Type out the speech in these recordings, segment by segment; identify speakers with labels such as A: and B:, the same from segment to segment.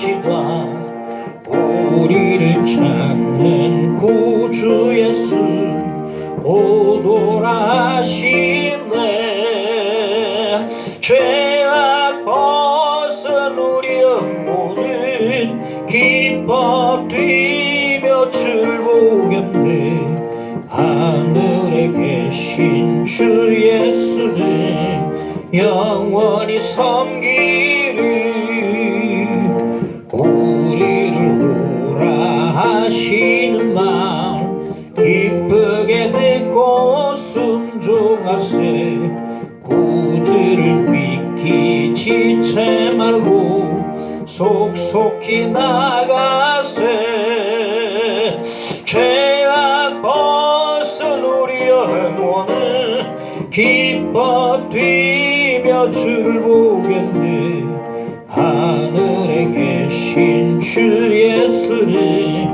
A: 하시다 우리를 찾는 구주 예수 오도라 하시네. 죄악 벗은 우리 영혼은 기뻐 뛰며 주를 보겠네. 하늘에 계신 주 예수를 영원히 섬기리. 우리를 오라 하시는 말 기쁘게 듣고 순종하세. 구주를 믿기 지체 말고 속속히 나가세. 죄악 벗은 우리 영혼을 기뻐 뛰며 주를 보겠네. 하늘에 계신 주 예수를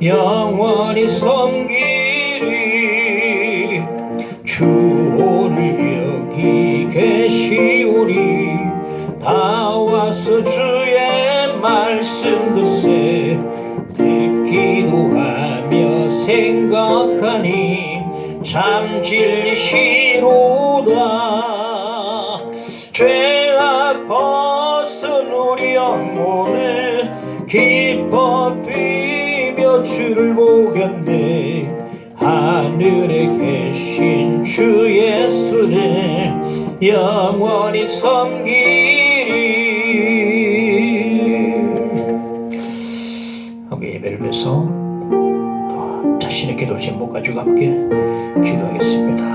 A: 영원히 섬기리. 주 오늘 여기 계시오니 나와서 주의 말씀 듣세. 듣기도 하며 생각하니 참 진리시로다. 죄악 벗은 우리 영혼을 기뻐 뛰며 주를 보겠네. 하늘에 계신 주 예수를 영원히 섬기리. 함께 예배를 위해서 자신의 기도 제목 가지고 함께 기도하겠습니다.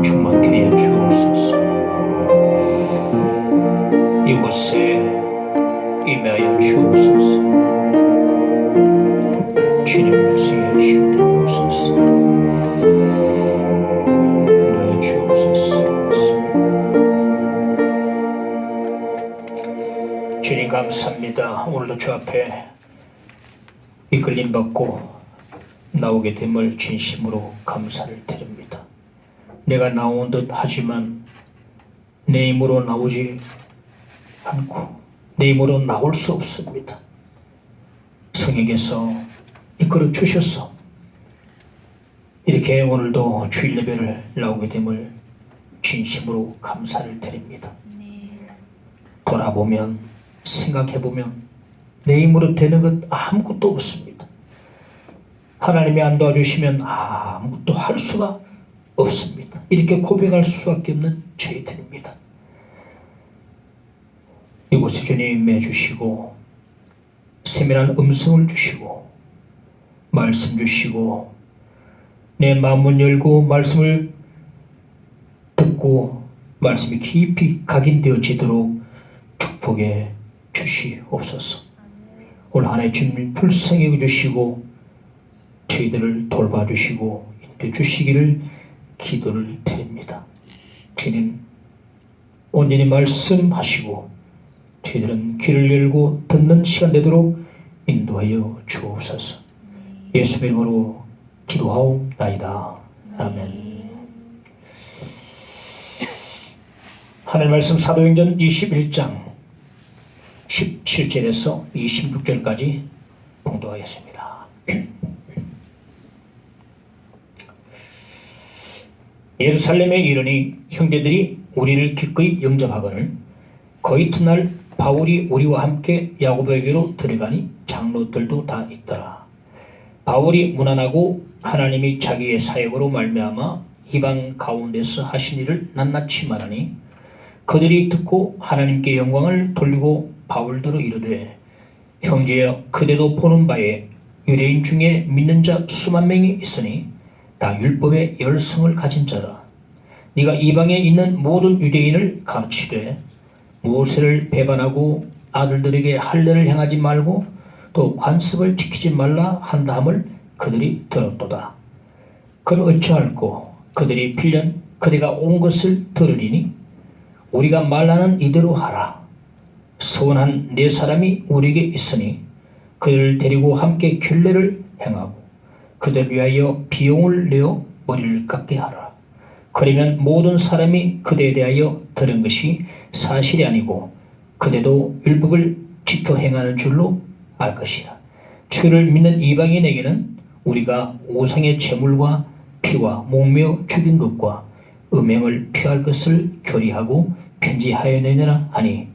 A: 충만케 해주옵소서. 이곳에 임하여 주옵소서. 주님 말씀해 주옵소서. 인도해 주옵소서. 주님 감사합니다. 오늘도 주 앞에 이끌림 받고 나오게 됨을 진심으로 감사를 드립니다. 내가 나온 듯 하지만 내 힘으로 나오지 않고 내 힘으로 나올 수 없습니다. 성령께서 이끌어 주셔서 이렇게 오늘도 주일 예배를 나오게 됨을 진심으로 감사를 드립니다. 돌아보면 생각해보면 내 힘으로 되는 것 아무것도 없습니다. 하나님이 안 도와주시면 아무것도 할 수가 없습니다. 이렇게 고백할 수밖에 없는 저희들입니다. 이곳에 주님 임해주시고 세밀한 음성을 주시고 말씀 주시고 내 마음을 열고 말씀을 듣고 말씀이 깊이 각인되어지도록 축복해 주시옵소서. 오늘 한 해 주님 불쌍히 주시고 저희들을 돌봐주시고 인도해 주시기를 기도를 드립니다. 주님 온전히 말씀하시고 저희들은 귀를 열고 듣는 시간 되도록 인도하여 주옵소서. 예수 이름으로 기도하옵나이다. 아멘. 하나님 말씀 사도행전 21장 17절에서 26절까지 봉독하겠습니다. 예루살렘에 이르니 형제들이 우리를 기꺼이 영접하거늘 그 이튿날 바울이 우리와 함께 야고보에게로 들어가니 장로들도 다 있더라. 바울이 무난하고 하나님이 자기의 사역으로 말미암아 이방 가운데서 하신 일을 낱낱이 말하니 그들이 듣고 하나님께 영광을 돌리고 바울더러 이르되 형제여 그대도 보는 바에 유대인 중에 믿는 자 수만 명이 있으니 다 율법의 열성을 가진 자라. 네가 이방에 있는 모든 유대인을 가르치되 모세를 배반하고 아들들에게 할례를 행하지 말고 또 관습을 지키지 말라 한다 함을 그들이 들었도다. 그럼 어찌할꼬 그들이 필연 그대가 온 것을 들으리니 우리가 말하는 이대로 하라. 소원한 네 사람이 우리에게 있으니 그들을 데리고 함께 결례를 행하고 그들 위하여 비용을 내어 머리를 깎게 하라. 그러면 모든 사람이 그대에 대하여 들은 것이 사실이 아니고 그대도 율법을 지켜 행하는 줄로 알 것이라. 주를 믿는 이방인에게는 우리가 우상의 제물과 피와 목매어 죽인 것과 음행을 피할 것을 교리하고 편지하여내느라 하니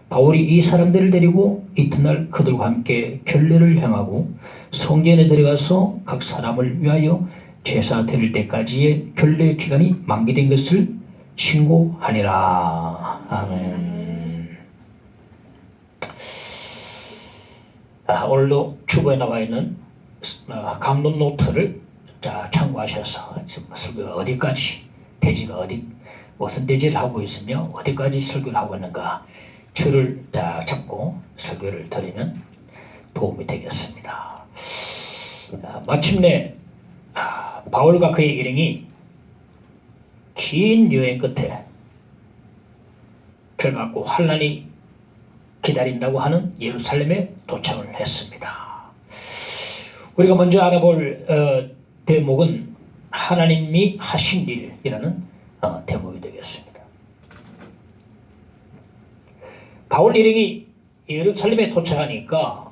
A: 바울이 이 사람들을 데리고 이튿날 그들과 함께 결례를 행하고 성전에 들어가서 각 사람을 위하여 제사 드릴 때까지의 결례 기간이 만기된 것을 신고하니라. 아멘. 오늘도 주보에 나와 있는 감론 노트를 참고하셔서 설교가 어디까지 대지가 무슨 대지를 하고 있으며 어디까지 설교를 하고 있는가 줄을 잡고 설교를 드리면 도움이 되겠습니다. 마침내 바울과 그의 일행이 긴 여행 끝에 결박고 환난이 기다린다고 하는 예루살렘에 도착을 했습니다. 우리가 먼저 알아볼 대목은 하나님이 하신 일이라는 대목이 되겠습니다. 바울 일행이 예루살렘에 도착하니까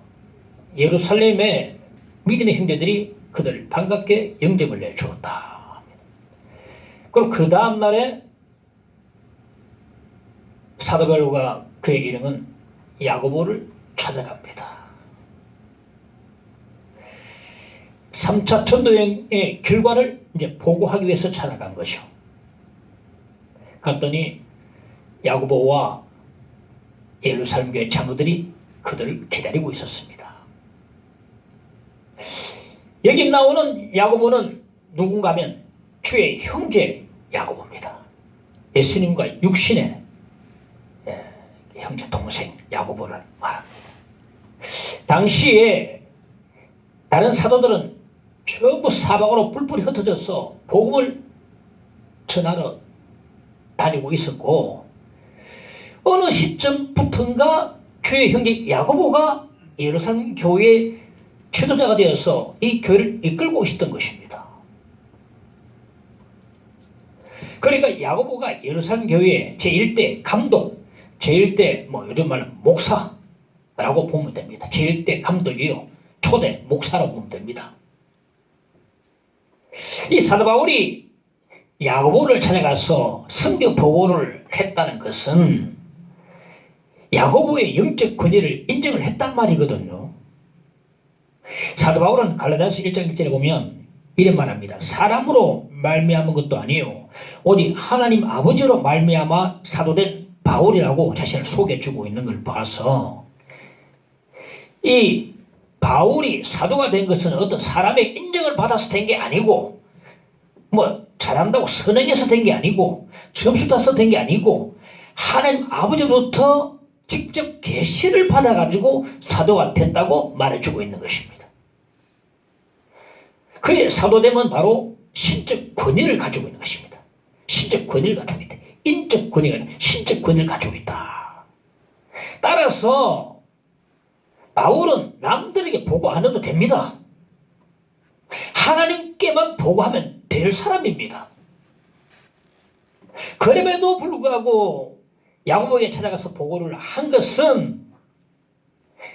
A: 예루살렘의 믿음의 형제들이 그들을 반갑게 영접을 내주었다. 그럼 그 다음 날에 사도 바울과 그의 일행은 야고보를 찾아갑니다. 3차 전도여행의 결과를 이제 보고하기 위해서 찾아간 것이요. 갔더니 야고보와 예루살렘 교회 장로들이 그들을 기다리고 있었습니다. 여기 나오는 야고보는 누군가 하면 주의 형제 야고보입니다. 예수님과 육신의 형제 동생 야고보를 말합니다. 당시에 다른 사도들은 전부 사방으로 뿔뿔이 흩어져서 복음을 전하러 다니고 있었고 어느 시점부터인가 주의 형제 야고보가 예루살렘 교회의 지도자가 되어서 이 교회를 이끌고 있었던 것입니다. 그러니까 야고보가 예루살렘 교회의 제1대 감독, 제1대 요즘 말로 목사라고 보면 됩니다. 제1대 감독이요. 초대 목사라고 보면 됩니다. 이 사도 바울이 야고보를 찾아가서 성경 보고를 했다는 것은 야고보의 영적 권위를 인정을 했단 말이거든요. 사도 바울은 갈라디아서 1장 1절에 보면 이런 말합니다. 사람으로 말미암은 것도 아니요 오직 하나님 아버지로 말미암아 사도된 바울이라고 자신을 소개해주고 있는 걸 봐서 이 바울이 사도가 된 것은 어떤 사람의 인정을 받아서 된 게 아니고 잘한다고 선행해서 된 게 아니고 점수 따서 된 게 아니고 하나님 아버지로부터 직접 계시를 받아가지고 사도가 됐다고 말해주고 있는 것입니다. 그의 사도됨은 바로 신적 권위를 가지고 있는 것입니다. 신적 권위를 가지고 있다. 인적 권위가 아니라 신적 권위를 가지고 있다. 따라서 바울은 남들에게 보고 안 해도 됩니다. 하나님께만 보고하면 될 사람입니다. 그럼에도 불구하고 야고보에게 찾아가서 보고를 한 것은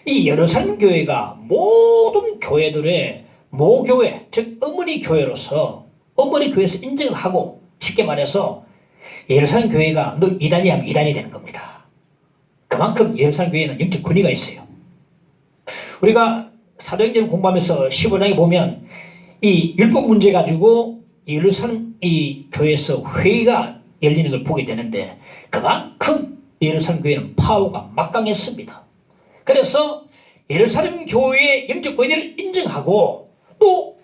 A: 이 예루살렘 교회가 모든 교회들의 모교회, 즉 어머니 교회로서 어머니 교회에서 인정을 하고 쉽게 말해서 예루살렘 교회가 너 이단이야 하면 이단이 되는 겁니다. 그만큼 예루살렘 교회는 영적 권위가 있어요. 우리가 사도행전 공부하면서 15장에 보면 이 율법 문제 가지고 예루살렘 이 교회에서 회의가 열리는 걸 보게 되는데 그만큼 예루살렘 교회는 파워가 막강했습니다. 그래서 예루살렘 교회의 영적 권위를 인정하고 또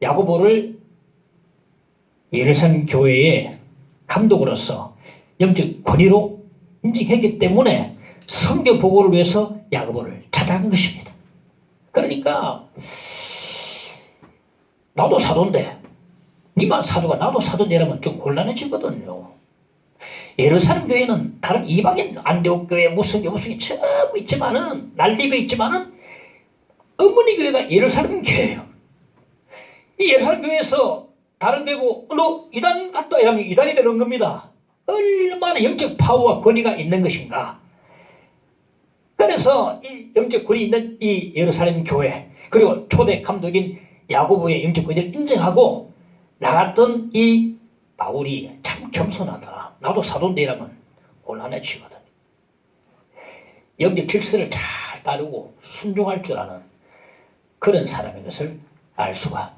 A: 야고보를 예루살렘 교회의 감독으로서 영적 권위로 인정했기 때문에 선교 보고를 위해서 야고보를 찾아간 것입니다. 그러니까 나도 사도인데 니만 사도가 나도 사도인데 이러면 좀 곤란해지거든요. 예루살렘 교회는 다른 이방인 안디옥 교회 무슨 게 전부 있지만은 난리가 있지만은 어머니 교회가 예루살렘 교회예요. 이 예루살렘 교회에서 다른 교회고 너 이단 갔다 이러면 이단이 되는 겁니다. 얼마나 영적 파워와 권위가 있는 것인가. 그래서 이 영적 권위 있는 이 예루살렘 교회 그리고 초대 감독인 야고보의 영적 권위를 인정하고 나갔던 이 바울이 참 겸손하다. 나도 사도인데 이러면 곤란해지거든. 영적 질서를 잘 따르고 순종할 줄 아는 그런 사람인 것을 알 수가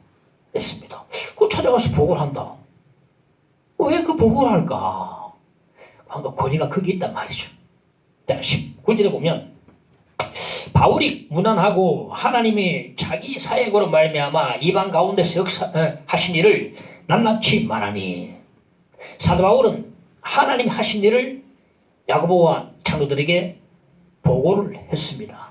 A: 있습니다. 그 찾아가서 보고를 한다. 왜 그 보고를 할까? 뭔가 권위가 거기 있단 말이죠. 자, 19절에 보면 바울이 무난하고 하나님이 자기 사역으로 말미암아 이방 가운데서 역사하신 일을 낱낱이 말하니 사도 바울은 하나님 하신 일을 야고보와 장로들에게 보고를 했습니다.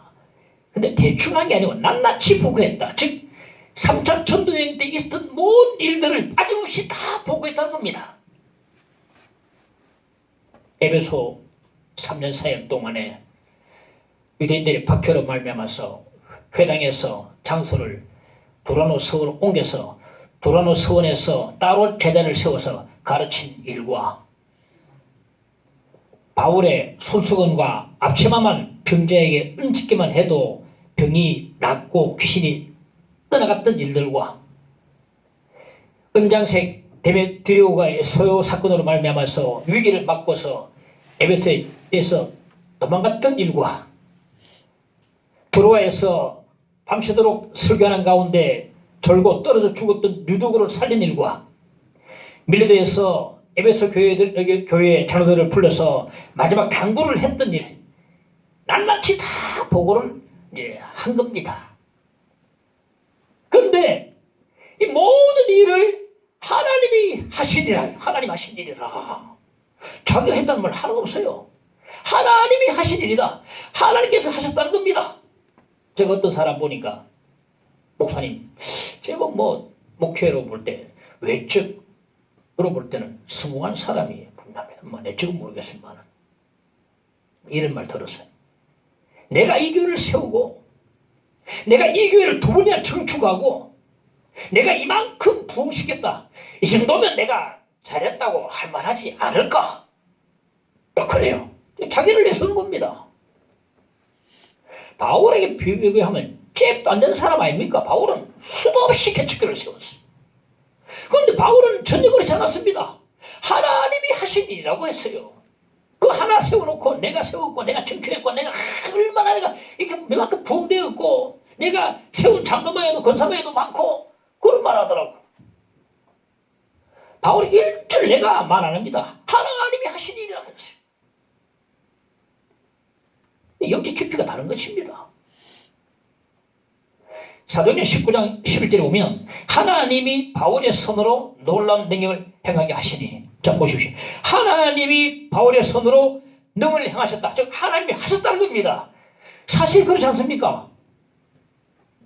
A: 근데 대충 한 게 아니고 낱낱이 보고했다. 즉 3차 전도여행 때 있었던 모든 일들을 빠짐없이 다 보고했다는 겁니다. 에베소 3년 사역 동안에 유대인들이 박해로 말미암아서 회당에서 장소를 도라노 서원으로 옮겨서 도라노 서원에서 따로 제단을 세워서 가르친 일과 바울의 손수건과 앞치마만 병자에게 얹기만 해도 병이 낫고 귀신이 떠나갔던 일들과 은장색 데메드리오가의 소요 사건으로 말미암아서 위기를 맞고서 에베소에서 도망갔던 일과 드로아에서 밤새도록 설교하는 가운데 졸고 떨어져 죽었던 유두고를 살린 일과 밀레도에서 에베소 교회 장로들을 불러서 마지막 당부를 했던 일 낱낱이 다 보고를 이제 한 겁니다. 그런데 이 모든 일을 하나님이 하시니라. 하나님 하신 일이라. 자기가 했다는 말 하나도 없어요. 하나님이 하신 일이다. 하나님께서 하셨다는 겁니다. 제가 어떤 사람 보니까 목사님 제가 뭐 목회로 볼 때 외적으로 볼 때는 성공한 사람이 분명합니다. 뭐 내적은 모르겠지만 이런 말 들었어요. 내가 이 교회를 세우고 내가 이 교회를 두 번이나 청축하고 내가 이만큼 부흥시켰다. 이 정도면 내가 잘했다고 할 만하지 않을까? 그래요. 자기를 내세우는 겁니다. 바울에게 비교하면 잽도 안 되는 사람 아닙니까? 바울은 수도 없이 개척교를 세웠어요. 그런데 바울은 전혀 그렇지 않았습니다. 하나님이 하신 일이라고 했어요. 그 하나 세워놓고 내가 세웠고 내가 청취했고 내가 얼마나 내가 이렇게 몇만큼 부흥되었고 내가 세운 장로모여도 권사모여도 많고 그런 말 하더라고. 바울이 일절 내가 말 안 합니다. 하나님이 하신 일이라고 했어요. 영적 깊이가 다른 것입니다. 사도행전 19장 11절에 보면 하나님이 바울의 손으로 놀라운 능력을 행하게 하시니 자 보십시오. 하나님이 바울의 손으로 능을 행하셨다. 즉 하나님이 하셨다는 겁니다. 사실 그렇지 않습니까?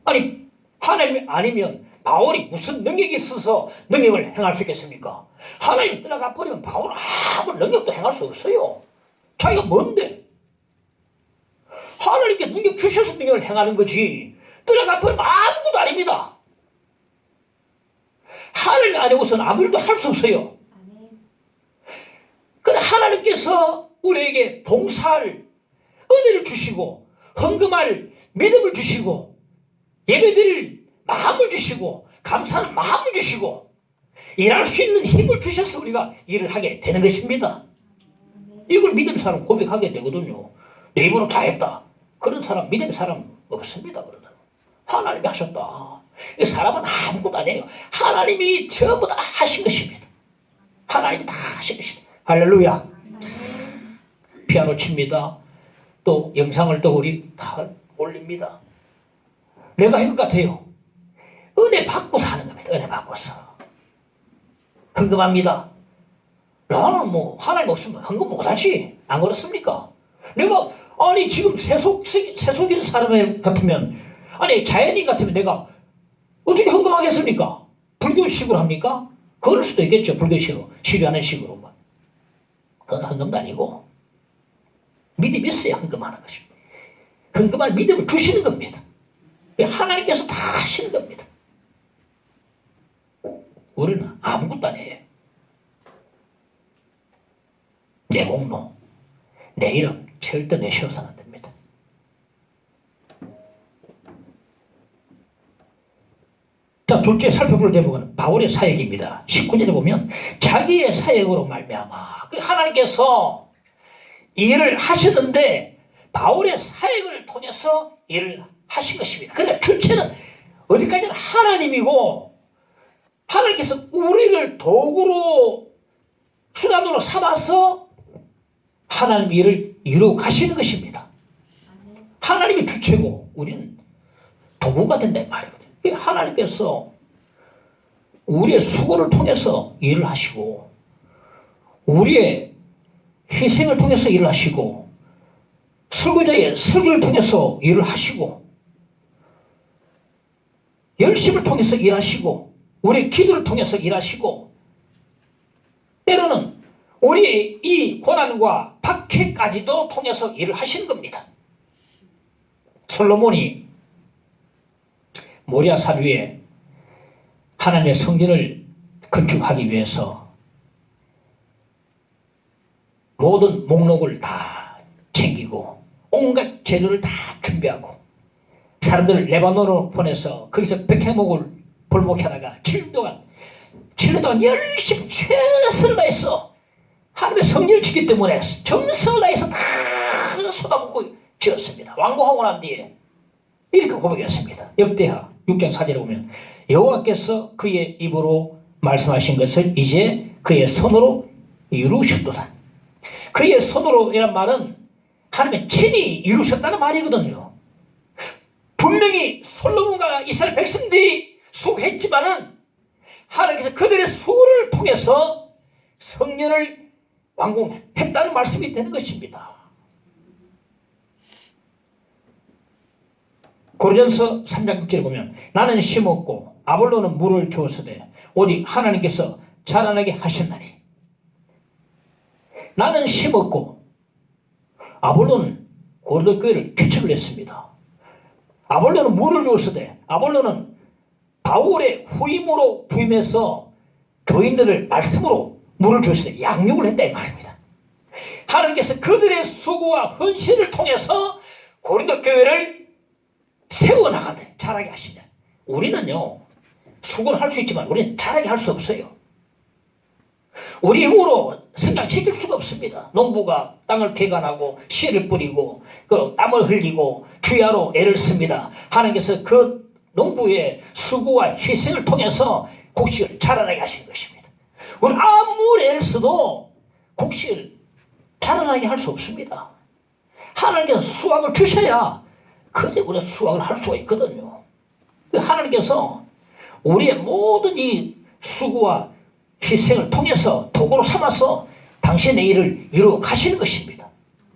A: 아니 하나님이 아니면 바울이 무슨 능력이 있어서 능력을 행할 수 있겠습니까? 하나님이 떠나가 버리면 바울은 아무 능력도 행할 수 없어요. 자기가 뭔데? 하나님께 능력 주셔서 능력을 행하는 거지 떠나가 버리면 아무것도 아닙니다. 하나님 아니고서는 아무 일도 할 수 없어요. 그런데 하나님께서 우리에게 봉사할 은혜를 주시고 헌금할 믿음을 주시고 예배드릴 마음을 주시고 감사하는 마음을 주시고 일할 수 있는 힘을 주셔서 우리가 일을 하게 되는 것입니다. 이걸 믿음 사람 고백하게 되거든요. 내 입으로 다 했다. 그런 사람 믿음 사람 없습니다. 그러다 하나님이 하셨다. 이 사람은 아무것도 아니에요. 하나님이 전부 다 하신 것입니다. 하나님이 다 하신 것입니다. 할렐루야. 피아노 칩니다. 또 영상을 또 우리 다 올립니다. 내가 한 것 같아요. 은혜 받고 사는 겁니다. 은혜 받고서. 헌금합니다. 나는 뭐 하나님 없으면 헌금 못하지. 안 그렇습니까? 내가 아니 지금 세속인 사람 같으면 아니 자연인 같으면 내가 어떻게 헌금하겠습니까? 불교식으로 합니까? 그럴 수도 있겠죠. 불교식으로. 시류하는 식으로만. 그건 헌금도 아니고 믿음이 있어야 헌금하는 것입니다. 헌금할 믿음을 주시는 겁니다. 하나님께서 다 하시는 겁니다. 우리는 아무것도 아니에요. 내 목록, 내 이름 절대 내세워서는 안 됩니다. 자, 둘째 살펴볼 대목은 바울의 사역입니다. 19절에 보면 자기의 사역으로 말미암아 하나님께서 일을 하셨는데 바울의 사역을 통해서 일을 하신 것입니다. 그러니까 주체는 어디까지나 하나님이고 하나님께서 우리를 도구로 수단으로 삼아서 하나님 일을 이루어 가시는 것입니다. 하나님이 주체고 우리는 도구가 된다는 말이거든요. 하나님께서 우리의 수고를 통해서 일을 하시고 우리의 희생을 통해서 일을 하시고 설교자의 설교를 통해서 일을 하시고 열심을 통해서 일하시고 우리의 기도를 통해서 일하시고 때로는 우리의 이 고난과 박해까지도 통해서 일을 하시는 겁니다. 솔로몬이 모리아 산 위에 하나님의 성전을 건축하기 위해서 모든 목록을 다 챙기고 온갖 재료를 다 준비하고 사람들을 레바논으로 보내서 거기서 백해목을 볼목해다가 7년 동안 열심히 최선을 다해서 하나님의 성전을 짓기 때문에 정성을 다해서 다 쏟아붓고 지었습니다. 완공하고 난 뒤에 이렇게 고백했습니다. 역대하 6장 4절에 보면 여호와께서 그의 입으로 말씀하신 것을 이제 그의 손으로 이루셨도다. 그의 손으로 이란 말은 하나님의 친히 이루셨다는 말이거든요. 분명히 솔로몬과 이스라엘 백성들이 수고했지만은 하나님께서 그들의 수고를 통해서 성전을 완공했다는 말씀이 되는 것입니다. 고린도전서 3장 6절에 보면 나는 심었고 아볼로는 물을 주었으되 오직 하나님께서 자라나게 하셨나니 나는 심었고 아볼로는 고린도 교회를 개척을 했습니다. 아볼로는 물을 주었으되 아볼로는 바울의 후임으로 부임해서 교인들을 말씀으로 물을 주었으되 양육을 했다 이 말입니다. 하나님께서 그들의 수고와 헌신을 통해서 고린도 교회를 세워나가되 자라게 하시냐. 우리는요 수고는 할 수 있지만 우리는 자라게 할 수 없어요. 우리 힘으로 성장시킬 수가 없습니다. 농부가 땅을 개간하고 씨를 뿌리고 그 땀을 흘리고 주야로 애를 씁니다. 하나님께서 그 농부의 수고와 희생을 통해서 곡식을 자라나게 하시는 것입니다. 우리는 아무리 애를 써도 곡식을 자라나게 할 수 없습니다. 하나님께서 수확을 주셔야 그제 우리가 수확을 할 수가 있거든요. 하나님께서 우리의 모든 이 수고와 희생을 통해서 도구로 삼아서 당신의 일을 이루어 가시는 것입니다.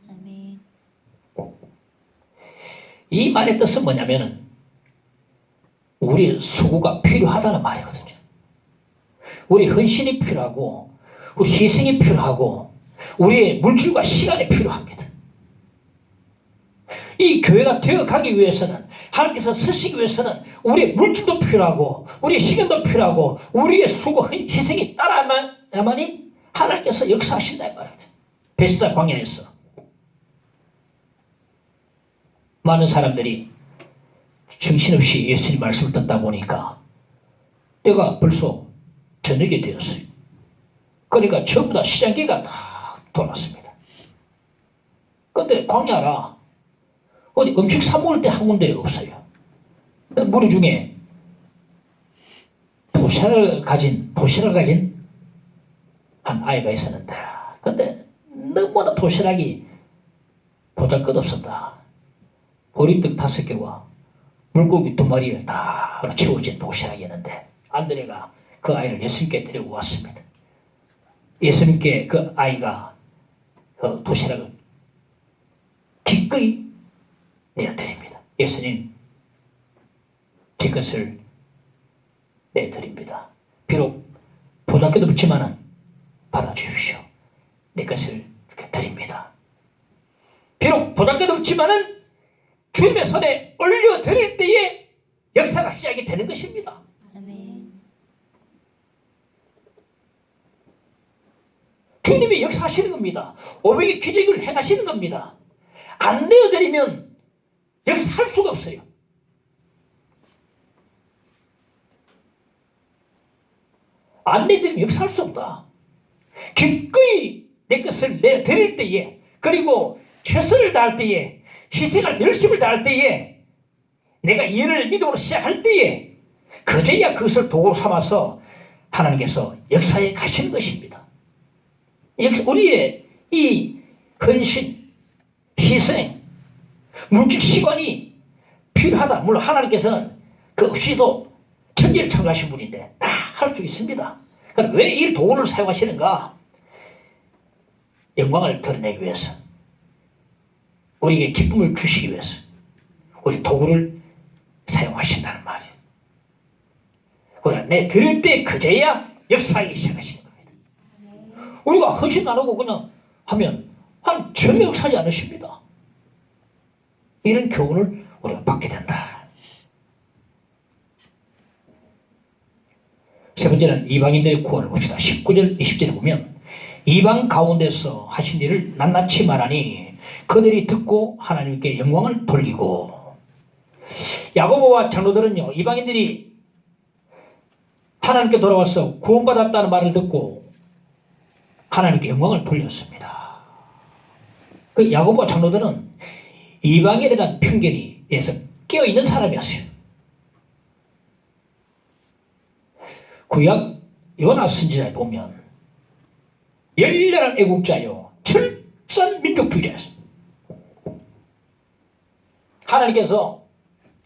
A: 아멘. 이 말의 뜻은 뭐냐면은 우리의 수고가 필요하다는 말이거든요. 우리 헌신이 필요하고 우리 희생이 필요하고 우리의 물질과 시간이 필요합니다. 이 교회가 되어가기 위해서는 하나님께서 쓰시기 위해서는 우리의 물질도 필요하고 우리의 시간도 필요하고 우리의 수고 희생이 따라야만이 하나님께서 역사하신다 이 말이죠. 베스다 광야에서 많은 사람들이 정신없이 예수님 말씀을 듣다 보니까 때가 벌써 저녁이 되었어요. 그러니까 전부 다 시장기가 다 돌았습니다. 그런데 광야라 어디 음식 사 먹을 때 한 군데 없어요. 무리 중에 도시락을 가진 한 아이가 있었는데, 근데 너무나 도시락이 보잘것없었다. 보리떡 5개와 물고기 2마리를 다 채워진 도시락이었는데, 안드레가 그 아이를 예수님께 데리고 왔습니다. 예수님께 그 아이가 그 도시락을 기꺼이 내어드립니다. 예수님, 제 것을 내드립니다. 비록 보잘것도 없지만은 받아주십시오. 내 것을 드립니다. 비록 보잘것도 없지만은 주님의 손에 올려드릴 때에 역사가 시작이 되는 것입니다.
B: 아멘.
A: 주님이 역사하시는 겁니다. 500의 기적을 행하시는 겁니다. 안 내어드리면 역사할 수가 없어요. 안 내드리면 역사할 수 없다. 기꺼이 내 것을 내드릴 때에, 그리고 최선을 다할 때에, 희생할 열심을 다할 때에, 내가 일을 믿음으로 시작할 때에, 그제야 그것을 도구로 삼아서 하나님께서 역사에 가시는 것입니다. 우리의 이 헌신, 희생, 물질 시간이 필요하다. 물론 하나님께서는 그 없이도 천지를 창조하신 분인데 다 할 수 있습니다. 그럼 왜 이 도구를 사용하시는가? 영광을 드러내기 위해서, 우리에게 기쁨을 주시기 위해서 우리 도구를 사용하신다는 말이에요. 그러나 내 들을 때 그제야 역사하기 시작하시는 겁니다. 우리가 헌신 안 하고 그냥 하면 전혀 역사하지 않으십니다. 이런 교훈을 우리가 받게 된다. 세 번째는 이방인들의 구원을 봅시다. 19절 20절에 보면 이방 가운데서 하신 일을 낱낱이 말하니 그들이 듣고 하나님께 영광을 돌리고. 야고보와 장로들은요, 이방인들이 하나님께 돌아와서 구원받았다는 말을 듣고 하나님께 영광을 돌렸습니다. 그 야고보와 장로들은 이방인에 대한 편견에 의해서 깨어있는 사람이었어요. 구약 요나 선지자에 보면 열렬한 애국자요, 철저한 민족주의자였습니다. 하나님께서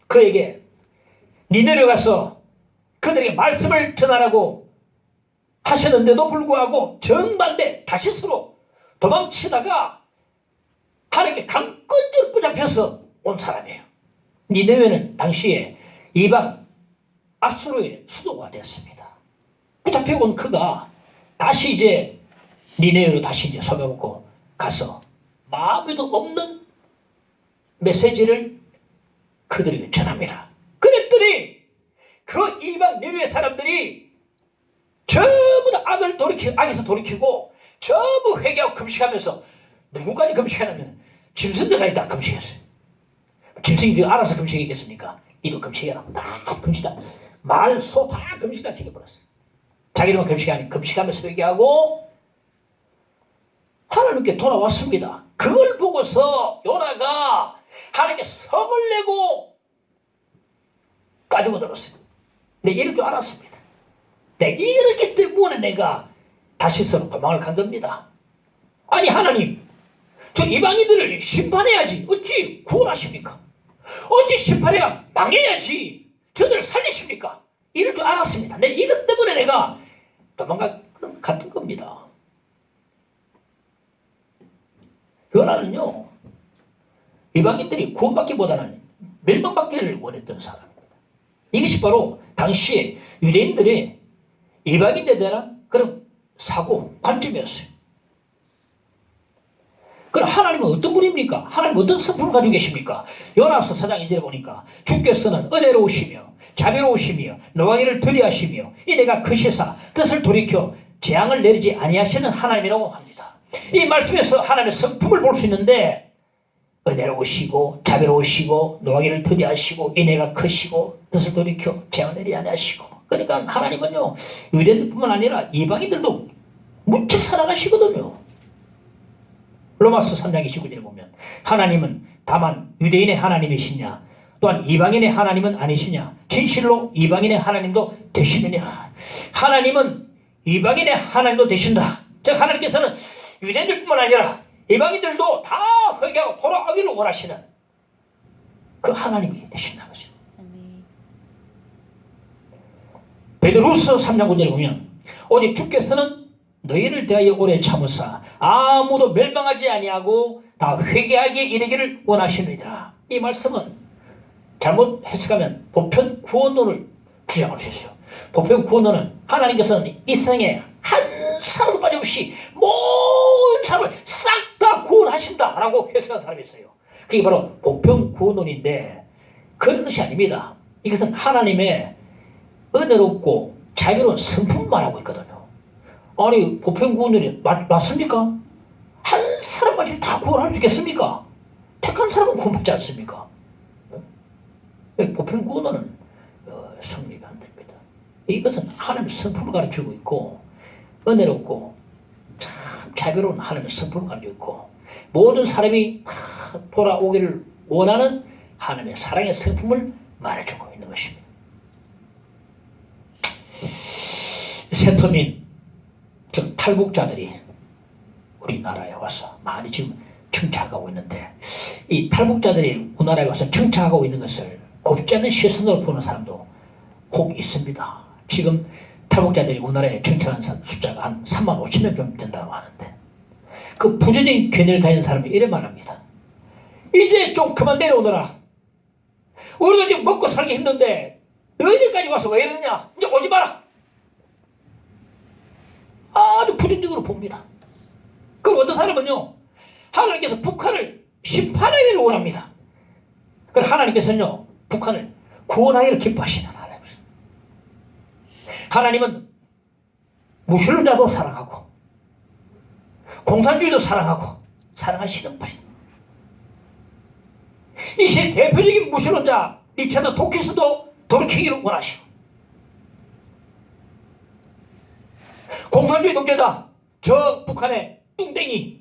A: 그에게 니네로 가서 그들에게 말씀을 전하라고 하셨는데도 불구하고 정반대 다시스로 도망치다가 하나님께 강권적으로 붙잡혀서 온 사람이에요. 니네웨는 당시에 이방 아수르의 수도가 되었습니다. 붙잡혀온 그가 다시 이제 니네웨로 다시 이제 속여먹고 가서 마음에도 없는 메시지를 그들에게 전합니다. 그랬더니 그 이방 니네웨 사람들이 전부 다 악에서 돌이키고 전부 회개하고 금식하면서, 누구까지 금식하냐면 짐승들까지 다 금식했어요. 짐승이 알아서 금식했겠습니까? 이도 금식해라. 다 금식다. 말, 소 다 금식다 시켜버렸어요. 자기들만 금식하면서 회개하고 하나님께 돌아왔습니다. 그걸 보고서 요나가 하나님께 성을 내고 가지고 들었어요. 내가 이럴 줄 알았습니다. 내가 이렇기 때문에 내가 다시스로 도망을 간 겁니다. 아니 하나님, 저 이방인들을 심판해야지 어찌 구원하십니까? 어찌 심판해야 망해야지 저들을 살리십니까? 이럴 줄 알았습니다. 내가 이것 때문에 내가 도망갔던 겁니다. 요나는요, 이방인들이 구원받기보다는 멸망받기를 원했던 사람입니다. 이것이 바로 당시에 유대인들의 이방인에 대한 그런 사고, 관점이었어요. 그럼 하나님은 어떤 분입니까? 하나님은 어떤 성품을 가지고 계십니까? 요나서 4장 2절에 보니까 주께서는 은혜로우시며 자비로우시며 노하기를 더디하시며 이내가 크시사 뜻을 돌이켜 재앙을 내리지 아니하시는 하나님이라고 합니다. 이 말씀에서 하나님의 성품을 볼 수 있는데, 은혜로우시고 자비로우시고 노하기를 더디하시고 인애가 크시고 뜻을 돌이켜 재앙을 내리지 아니하시고. 그러니까 하나님은요, 유대인들뿐만 아니라 이방인들도 무척 사랑하시거든요. 로마서 3장 29절에 보면 하나님은 다만 유대인의 하나님이시냐 또한 이방인의 하나님은 아니시냐? 진실로 이방인의 하나님도 되시느니라. 하나님은 이방인의 하나님도 되신다. 즉 하나님께서는 유대인들뿐만 아니라 이방인들도 다 회개하고 돌아오기를 원하시는 그 하나님이 되신다는 거죠. 베드로후서 3장 9절에 보면 오직 주께서는 너희를 대하여 오래 참으사 아무도 멸망하지 아니하고 다 회개하기에 이르기를 원하시느니라. 이 말씀은 잘못 해석하면 보편 구원론을 주장을 하셨어요. 보편 구원론은 하나님께서는 이 세상에 한 사람도 빠짐없이 모든 사람을 싹 다 구원하신다라고 해석한 사람이 있어요. 그게 바로 보편 구원론인데 그런 것이 아닙니다. 이것은 하나님의 은혜롭고 자유로운 성품을 말하고 있거든요. 아니 보편 구원론이 맞습니까? 한 사람까지 다 구원할 수 있겠습니까? 택한 사람은 구원받지 않습니까? 보편 구원론은 성립이 안 됩니다. 이것은 하나님의 성품을 가르치고 있고 은혜롭고 참 자비로운 하나님의 성품을 가르치고 있고 모든 사람이 다 돌아오기를 원하는 하나님의 사랑의 성품을 말해주고 있는 것입니다. 세터민 즉 탈북자들이 우리나라에 와서 많이 지금 정착하고 있는데 이 탈북자들이 우리나라에 와서 정착하고 있는 것을 곱지 않은 시선으로 보는 사람도 혹 있습니다. 지금 탈북자들이 우리나라에 정착한 숫자가 한 3만 5천 명 정도 된다고 하는데 그 부정적인 견해를 가진 사람이 이래 말합니다. 이제 좀 그만 내려오너라. 우리도 지금 먹고 살기 힘든데 너희들까지 와서 왜 이러느냐. 이제 오지 마라. 아주 부정적으로 봅니다. 그리고 어떤 사람은요 하나님께서 북한을 심판하기를 원합니다. 그래서 하나님께서는요 북한을 구원하기를 기뻐하시는 하나님입니다. 하나님은 무신론자도 사랑하고 공산주의도 사랑하고 사랑하시는 분입니다. 이 시대 대표적인 무신론자 리차드 도킨스도 돌이키기를 원하시고 공산주의 독재자 저 북한의 뚱땡이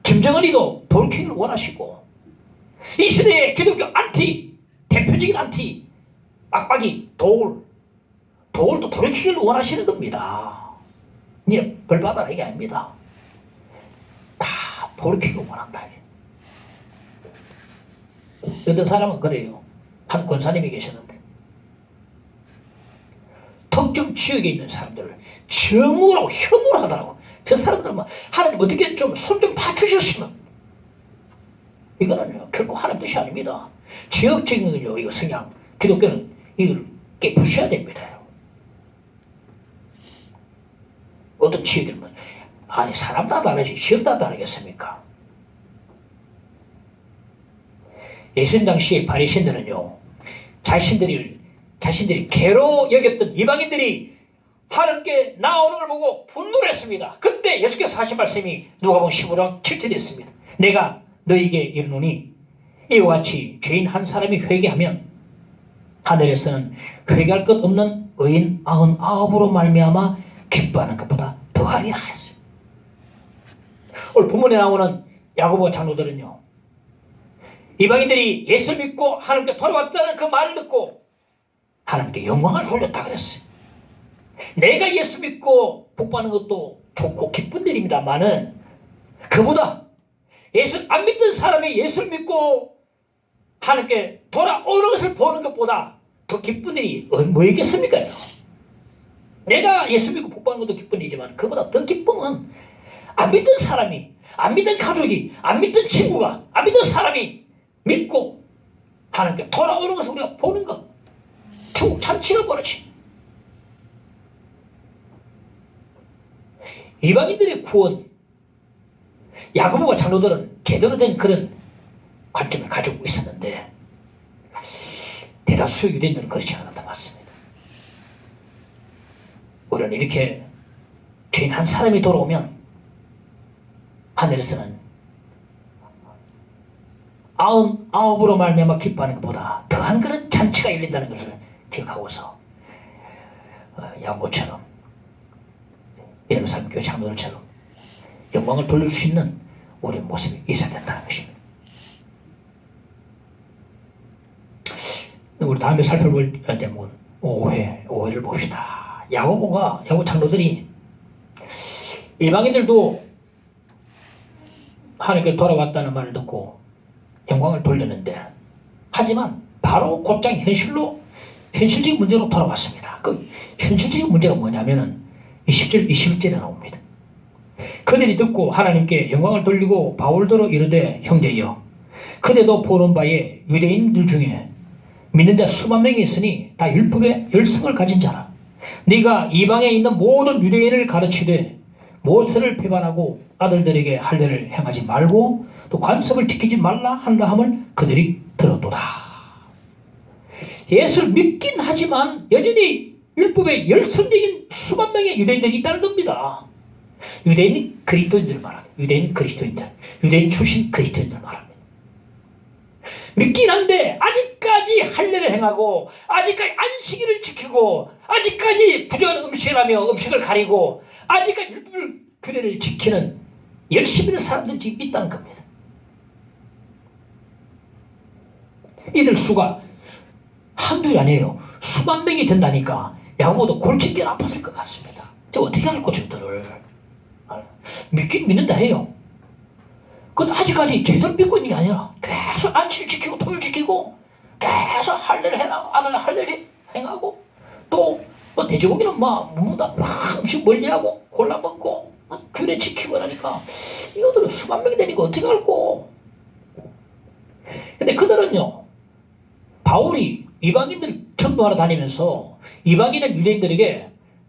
A: 김정은이도 돌이키기를 원하시고 이 시대의 기독교 안티 대표적인 안티 빡빡이 도울도 돌이키기를 원하시는 겁니다. 예, 벌 받아라 이게 아닙니다. 다 돌이키기를 원한다. 어떤 사람은 그래요. 한 권사님이 계셨는데 특정 지역에 있는 사람들을 정오라고 혐오를 하더라고. 저 사람들은 하나님 어떻게 좀 손 좀 봐주셨으면. 이거는 결코 하나님 뜻이 아닙니다. 지역적인 이거 성향 기독교는 이걸 깨부셔야 됩니다. 어떤 지역이면 아니 사람 다 다르지 지역 다 다르겠습니까? 예수님 당시에 바리새인들은요 자신들이 개로 여겼던 이방인들이 하나님께 나오는 걸 보고 분노를 했습니다. 그때 예수께서 하신 말씀이 누가복음 15장 7절에 있습니다. 내가 너희에게 이르노니 이와 같이 죄인 한 사람이 회개하면 하늘에서는 회개할 것 없는 의인 99으로 말미암아 기뻐하는 것보다 더하리라 했어요. 오늘 본문에 나오는 야고보 장로들은요 이방인들이 예수를 믿고 하나님께 돌아왔다는 그 말을 듣고 하나님께 영광을 돌렸다 그랬어요. 내가 예수 믿고 복받는 것도 좋고 기쁜 일입니다만은 그보다 예수 안 믿던 사람이 예수를 믿고 하나님께 돌아오는 것을 보는 것보다 더 기쁜 일이 뭐겠습니까? 내가 예수 믿고 복받는 것도 기쁜 일이지만 그보다 더 기쁨은 안 믿던 사람이 안 믿던 가족이 안 믿던 친구가 안 믿던 사람이 믿고 하나님께 돌아오는 것을 우리가 보는 것 천국 잔치가 벌어지. 이방인들의 구원 야고보와 장로들은 제대로 된 그런 관점을 가지고 있었는데 대다수의 유대인들은 그렇지 않았던 것 같습니다. 우리는 이렇게 죄인 한 사람이 돌아오면 하늘에서는 99으로 말미암아 기뻐하는 것보다 더한 그런 잔치가 열린다는 것을 기억하고서 야고보처럼 예루살렘 교회 장로들처럼 영광을 돌릴 수 있는 우리의 모습이 있어야 된다는 것입니다. 우리 다음에 살펴볼 대목은 오해를 봅시다. 야고 장로들이 이방인들도 하나님께 돌아왔다는 말을 듣고 영광을 돌렸는데, 하지만 바로 곧장 현실적인 문제로 돌아왔습니다. 그 현실적인 문제가 뭐냐면은 20절, 21절에 나옵니다. 그들이 듣고 하나님께 영광을 돌리고 바울더러 이르되, 형제여, 그대도 보는 바에 유대인들 중에 믿는 자 수만 명이 있으니 다 율법의 열성을 가진 자라. 네가 이방에 있는 모든 유대인을 가르치되 모세를 배반하고 아들들에게 할례를 행하지 말고 또 관습을 지키지 말라 한다 함을 그들이 들었도다. 예수를 믿긴 하지만 여전히 율법의 열성적인 수만 명의 유대인들이 있다는 겁니다. 유대인 그리스도인들 말합니다. 유대인 출신 그리스도인들 말합니다. 믿긴 한데 아직까지 할례를 행하고 아직까지 안식일을 지키고 아직까지 부정한 음식을 하며 음식을 가리고 아직까지 율법을 규례를 지키는 열심히 있는 사람들이 지금 있다는 겁니다. 이들 수가 한둘이 아니에요. 수만 명이 된다니까 야고보도 골칫게 아팠을 것 같습니다. 저 어떻게 할까 저들을. 믿긴 믿는다 해요. 근데 아직까지 제대로 믿고 있는 게 아니라 계속 안식일 지키고 토요일 지키고 계속 할례를 해라, 할례를 행하고 또 돼지고기는 막 먹는다, 음식 멀리하고 골라 먹고 규례 지키고 하니까 이거들은 수만 명이 되니까 어떻게 할꼬. 근데 그들은요, 바울이 이방인들 전도하러 다니면서 이방인의 유대인들에게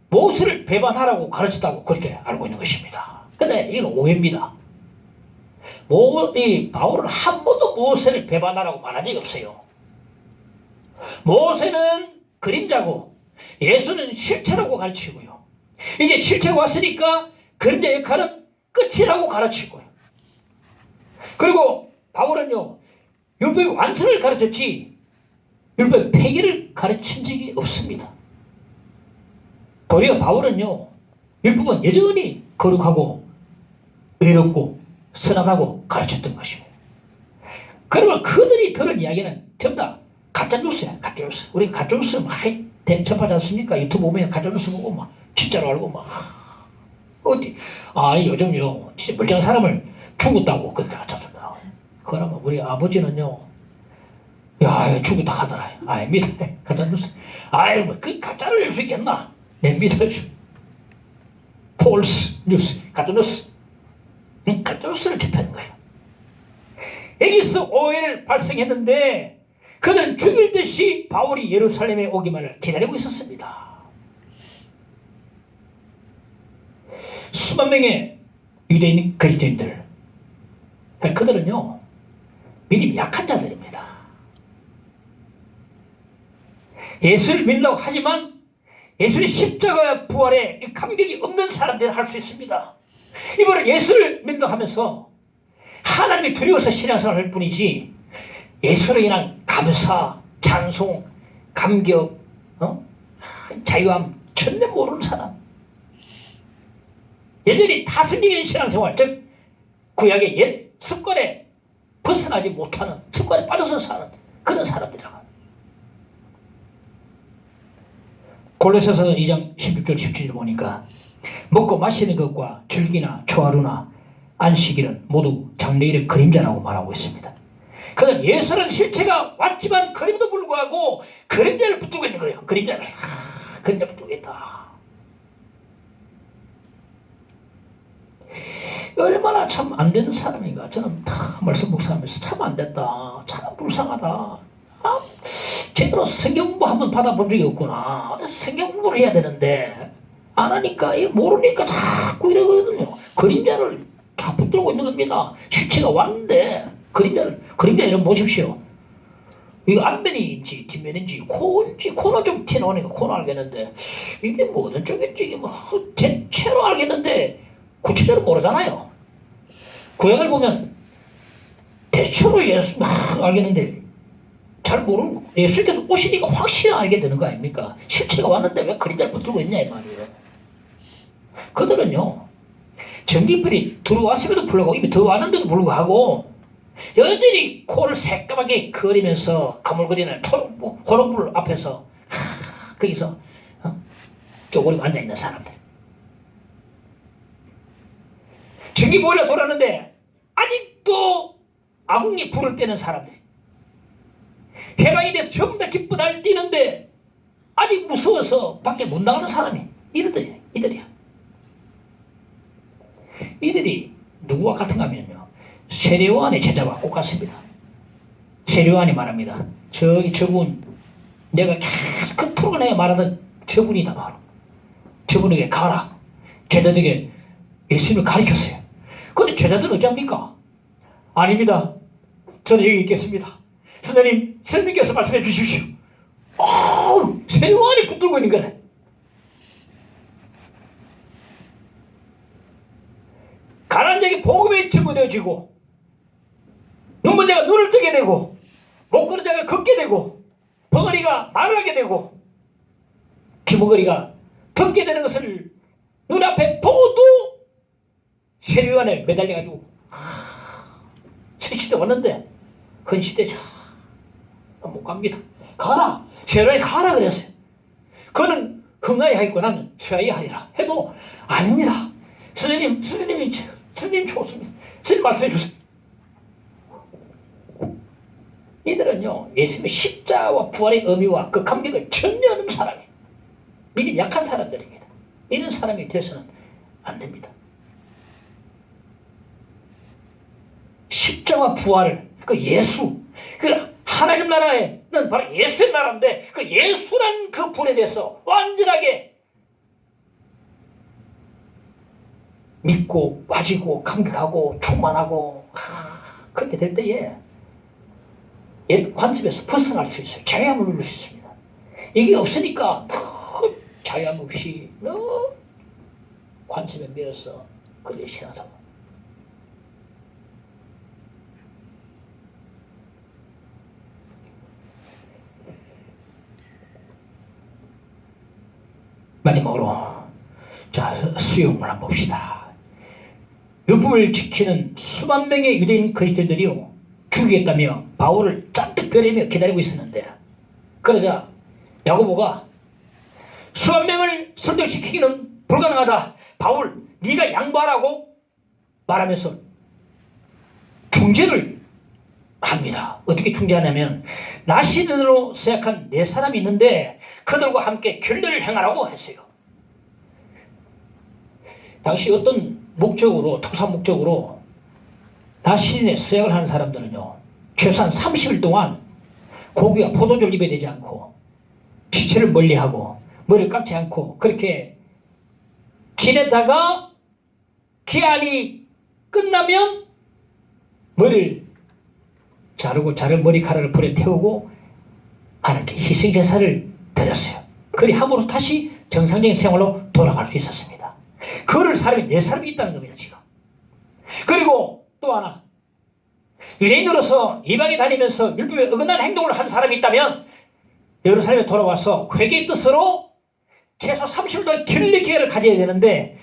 A: 모세를 배반하라고 가르쳤다고 그렇게 알고 있는 것입니다. 근데 이건 오해입니다. 바울은 한 번도 모세를 배반하라고 말한 적이 없어요. 모세는 그림자고 예수는 실체라고 가르치고요. 이제 실체가 왔으니까 그림자 역할은 끝이라고 가르치고요. 그리고 바울은요, 율법의 완성을 가르쳤지 율법의 폐기를 가르친 적이 없습니다. 도리어 바울은요, 율법은 여전히 거룩하고 의롭고 선하다고 가르쳤던 것입니다. 그러면 그들이 들은 이야기는 전부 다 가짜뉴스야, 가짜뉴스. 우리 가짜뉴스 많이 접하지 않습니까? 유튜브 보면 가짜뉴스 보고 막 진짜로 알고 막 어디 요즘요 진짜 멀쩡한 사람을 죽었다고 그렇게 가짜뉴스다. 그러면 우리 아버지는요, 야 죽었다 하더라. 믿어. 가짜뉴스. 그 가짜를 낼 수 있겠나? 내 믿어요. 폴스 뉴스, 가짜뉴스. 가짜뉴스를 접하는 거예요. 여기서 오해를 발생했는데 그들은 죽일 듯이 바울이 예루살렘에 오기만을 기다리고 있었습니다. 수만 명의 유대인 그리스도인들, 그들은요 믿음이 약한 자들입니다. 예수를 믿는다고 하지만 예수의 십자가와 부활에 감격이 없는 사람들은 할 수 있습니다. 이번에 예수를 믿는다고 하면서 하나님이 두려워서 신앙생활을 할 뿐이지 예수로 인한 감사, 찬송, 감격, 자유함 전혀 모르는 사람, 여전히 타성적인 신앙생활, 즉 구약의 옛 습관에 벗어나지 못하는, 습관에 빠져서 사는 그런 사람들이라고. 골로새서 2장 16절 17절 보니까 먹고 마시는 것과 절기나 초하루나 안식일은 모두 장래일의 그림자라고 말하고 있습니다. 그는 예수라는 실체가 왔지만 그림도 불구하고 그림자를 붙들고 있는 거예요. 그림자 붙들고 있다. 얼마나 참 안 되는 사람인가. 저는 다 말씀 묵상하면서 참 안 됐다, 참 불쌍하다. 제대로 성경 공부 한번 받아본 적이 없구나. 성경 공부를 해야 되는데 안 하니까, 모르니까 자꾸 이러거든요. 그림자를 다 붙들고 있는 겁니다. 실체가 왔는데 그림자 이름 보십시오. 이거 앞면인지 뒷면인지 코는 좀 튀어나오니까 코는 알겠는데 이게 뭐 어느 쪽인지 이게 뭐 대체로 알겠는데 구체적으로 모르잖아요. 구약을 보면 대체로 예수 알겠는데 잘 모르는 거. 예수께서 오시니까 확실히 알게 되는 거 아닙니까? 실체가 왔는데 왜 그림자를 붙들고 있냐 이 말이에요. 그들은요, 전기불이 들어왔음에도 불구하고 이미 들어왔는데도 불구하고 여전히 코를 새까맣게 그리면서 거물거리는 호롱불 앞에서 거기서 쪼그리고 앉아있는 사람들. 전기 보일러 돌았는데 아직도 아궁이 불을 떼는 사람들. 해방이 돼서 전부 다 기쁘 날뛰는데 아직 무서워서 밖에 못 나가는 사람이 이들이야. 이들이 누구와 같은가 하면요, 세례요한의 제자와 똑같습니다. 세례요한이 말합니다. 저분 내가 계속 그토록 내가 말하던 저분이다. 바로 저분에게 가라. 제자들에게 예수님을 가르쳤어요. 그런데 제자들은 어찌합니까? 아닙니다. 저는 여기 있겠습니다. 선생님께서 말씀해 주십시오. 세례요한이 붙들고 있는 거래. 가난한 자에게 복음이 증거되어지고, 눈먼 자가 눈을 뜨게 되고, 못 걷는 자가 걷게 되고, 벙어리가 말을 하게 되고, 귀머거리가 듣게 되는 것을 눈앞에 보고도 세례요한에 매달려가지고 시대 왔는데 헌시대자 못 갑니다. 가라. 세례요한이 가라 그랬어요. 그는 흥하여 하겠고 나는 쇠하여 하리라 해도 아닙니다. 선생님 좋습니다. 선생님 말씀해 주세요. 이들은요, 예수님의 십자와 부활의 의미와 그 감격을 전혀 없는 사람이에요. 믿음이 약한 사람들입니다. 이런 사람이 되어서는 안 됩니다. 십자와 부활을, 그 예수, 그 하나님 나라에는 바로 예수의 나라인데 그 예수란 그 분에 대해서 완전하게 믿고 빠지고 감격하고 충만하고 그렇게 될 때에 옛 관습에서 벗어날 수 있어요. 자유함을 누릴 수 있습니다. 이게 없으니까 자유함 없이 너무 관습에 매여서 그렇게 신앙생활. 마지막으로 자, 수용을 한번 봅시다. 율법을 지키는 수만 명의 유대인 그리스도인들이요, 죽이겠다며 바울을 잔뜩 벼르며 기다리고 있었는데, 그러자 야고보가 수만 명을 설득시키기는 불가능하다. 바울, 네가 양보하라고 말하면서 중재를 합니다. 어떻게 중재하냐면, 나시린으로 생각한 네 사람이 있는데 그들과 함께 결례를 행하라고 했어요. 당시 어떤 목적으로, 특수한 목적으로 나시린에 서약을 하는 사람들은요, 최소한 30일 동안 고기와 포도주를 입에 대지 않고 시체를 멀리하고 머리를 깎지 않고 그렇게 지내다가 기한이 끝나면 머리를 자르고 자른 머리카락을 불에 태우고 하나님께 희생제사를 드렸어요. 그리 함으로 다시 정상적인 생활로 돌아갈 수 있었습니다. 그럴 사람이 네 사람이 있다는 겁니다, 지금. 그리고 또 하나, 유대인으로서 이방에 다니면서 율법에 어긋나는 행동을 하는 사람이 있다면 예루살렘에 돌아와서 회개의 뜻으로 최소 30일 동안 결례 기회를 가져야 되는데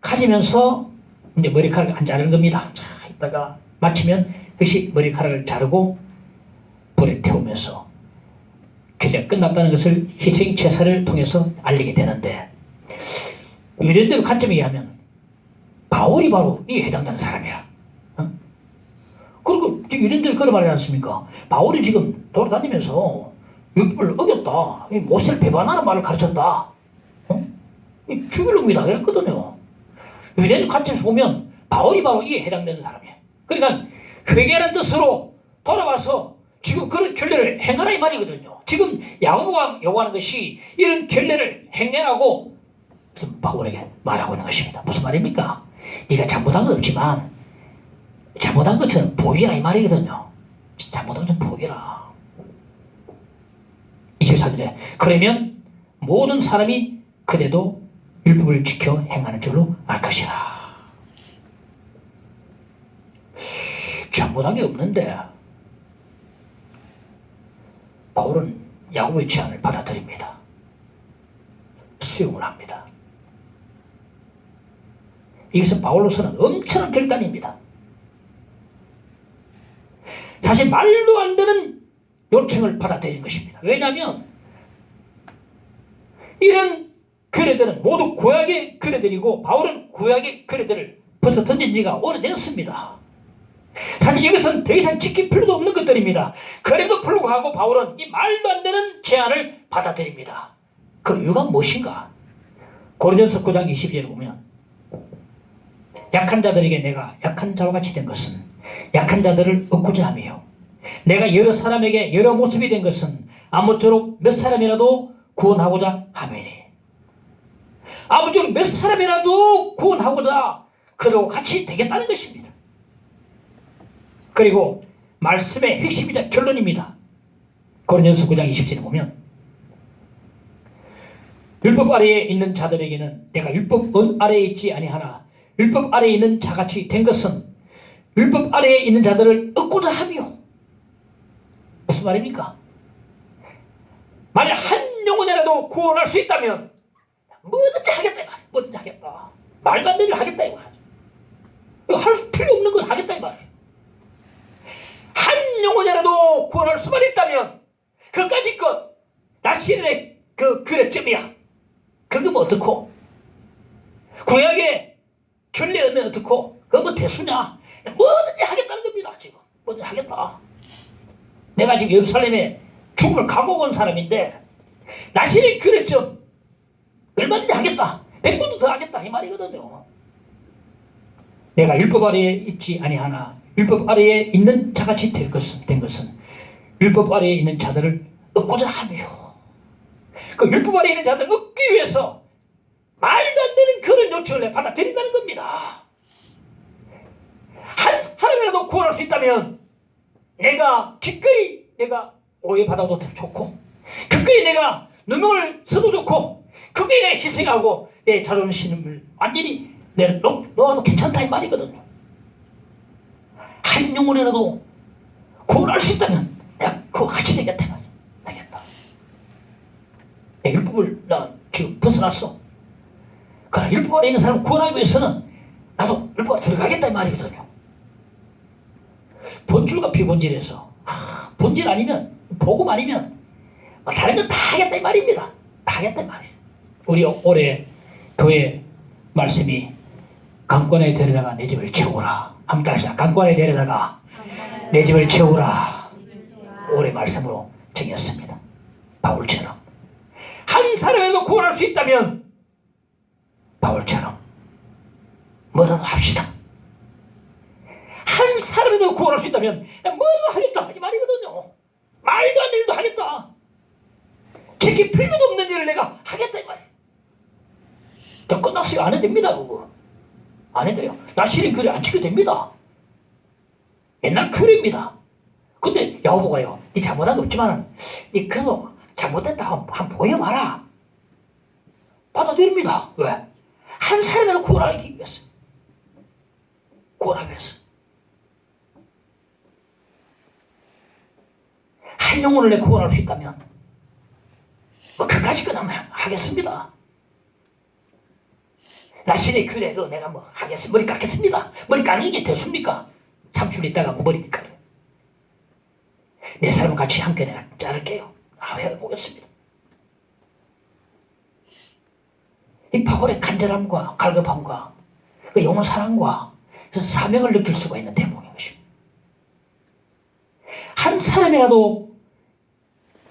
A: 가지면서 이제 머리카락을 안 자르는 겁니다. 자, 이따가 마치면 그것이 머리카락을 자르고 불에 태우면서 결례가 끝났다는 것을 희생 제사를 통해서 알리게 되는데, 유대인들 관점에 의하면 바울이 바로 이에 해당되는 사람이야. 그리고 유대인들이 그런 말이지 않습니까? 바울이 지금 돌아다니면서 율법을 어겼다, 모세를 배반하는 말을 가르쳤다, 죽일 놈이다 이랬거든요. 유대인들 관점에서 보면 바울이 바로 이에 해당되는 사람이야. 그러니까 회개하는 뜻으로 돌아와서 지금 그런 결례를 행하라 이 말이거든요. 지금 야고보가 요구하는 것이 이런 결례를 행하라고 바울에게 말하고 있는 것입니다. 무슨 말입니까? 네가 잘못한 건 없지만 잘못한 것처럼 보이라 이 말이거든요. 잘못한 것처럼 보이라. 24절에 그러면 모든 사람이 그대도 율법을 지켜 행하는 줄로 알 것이라. 잘못한 게 없는데 바울은 야고보의 제안을 받아들입니다. 수용을 합니다. 이것은 바울로서는 엄청난 결단입니다. 사실 말도 안 되는 요청을 받아들인 것입니다. 왜냐하면 이런 규례들은 모두 구약의 규례들이고 바울은 구약의 규례들을 벌써 던진 지가 오래되었습니다. 사실 이것은 더 이상 지킬 필요도 없는 것들입니다. 그래도 불구하고 바울은 이 말도 안 되는 제안을 받아들입니다. 그 이유가 무엇인가? 고린도전서 9장 20절에 보면 약한 자들에게 내가 약한 자와 같이 된 것은 약한 자들을 얻고자 하며 내가 여러 사람에게 여러 모습이 된 것은 아무쪼록 몇 사람이라도 구원하고자 하매니 아무쪼록 몇 사람이라도 구원하고자 그러고 같이 되겠다는 것입니다. 그리고 말씀의 핵심이자 결론입니다. 고린도전서 9장 20절에 보면 율법 아래에 있는 자들에게는 내가 율법 아래에 있지 아니하나 율법 아래에 있는 자같이 된 것은 율법 아래에 있는 자들을 얻고자 하며 무슨 말입니까? 만약 한 영혼이라도 구원할 수 있다면 뭐든지 하겠다 이 말이야. 뭐든지 하겠다. 말도 안 되는 일 하겠다 이 말이야. 이거 할 필요 없는 걸 하겠다 이 말이야. 한 영혼이라도 구원할 수만 있다면 그까짓 것 나시린의 그 규례점이야. 그거 뭐 어떻고 구약에 결례하면 어떻고 그거 뭐 대수냐. 뭐든지 하겠다는 겁니다. 지금 뭐든지 하겠다. 내가 지금 예루살렘에 죽음을 각오하고 온 사람인데 나시린의 규례점 얼마든지 하겠다. 100번도 더 하겠다 이 말이거든요. 내가 율법 아래에 있지 아니하나 율법 아래에 있는 자같이 된 것은 율법 아래에 있는 자들을 얻고자 하며 그 율법 아래에 있는 자들을 얻기 위해서 말도 안 되는 그런 요청을 받아들인다는 겁니다. 한 사람이라도 구원할 수 있다면 내가 기꺼이 내가 오해받아도 좋고 기꺼이 내가 누명을 써도 좋고 기꺼이 내가 희생하고 내 자존심을 완전히 놓아도 괜찮다 이 말이거든요. 한 영혼이라도 구원할 수 있다면 내가 그거 같이 되겠다 이 말이야. 되겠다. 내 율법을 나 지금 벗어났어. 그러나 율법 안에 있는 사람을 구원하기 위해서는 나도 율법 안에 들어가겠다 이 말이거든요. 본질과 비본질에서 본질 아니면 복음 아니면 다른 건 다 하겠다 이 말입니다. 다 하겠다 이 말이죠. 우리 올해 교회 말씀이 강권에 데려다가 내 집을 채우라. 한번 따라합시다. 강권에 데려다가 내 집을 채우라. 올해 말씀으로 정했습니다. 바울처럼 한 사람에도 구원할 수 있다면 바울처럼 뭐라도 합시다. 한 사람에도 구원할 수 있다면 뭐라도 하겠다 이 말이거든요. 말도 안 되는 일도 하겠다. 지킬 필요도 없는 일을 내가 하겠다 이 말이에요. 더 끝났어요. 안 해도 됩니다. 그거 안 해도 돼요. 나시린 규례 안 지켜도 됩니다. 옛날 규례입니다. 근데 여보가요 네 잘못한 거 없지만 네 그거 잘못됐다 한번 보여봐라. 받아들입니다. 왜? 한 사람이라도 구원하기 위해서. 구원하기 위해서. 한 영혼을 내 구원할 수 있다면 뭐 그까짓 건 한번 하겠습니다. 나신의 규례 그거 내가 뭐 하겠습니다. 머리 깎겠습니다. 머리 깎는 게 됐습니까? 30분 있다가 머리 깎아요. 네 사람은 같이 함께 내가 자를게요. 해보겠습니다. 이 바울의 간절함과 갈급함과 그 영혼 사랑과 그래서 사명을 느낄 수가 있는 대목인 것입니다. 한 사람이라도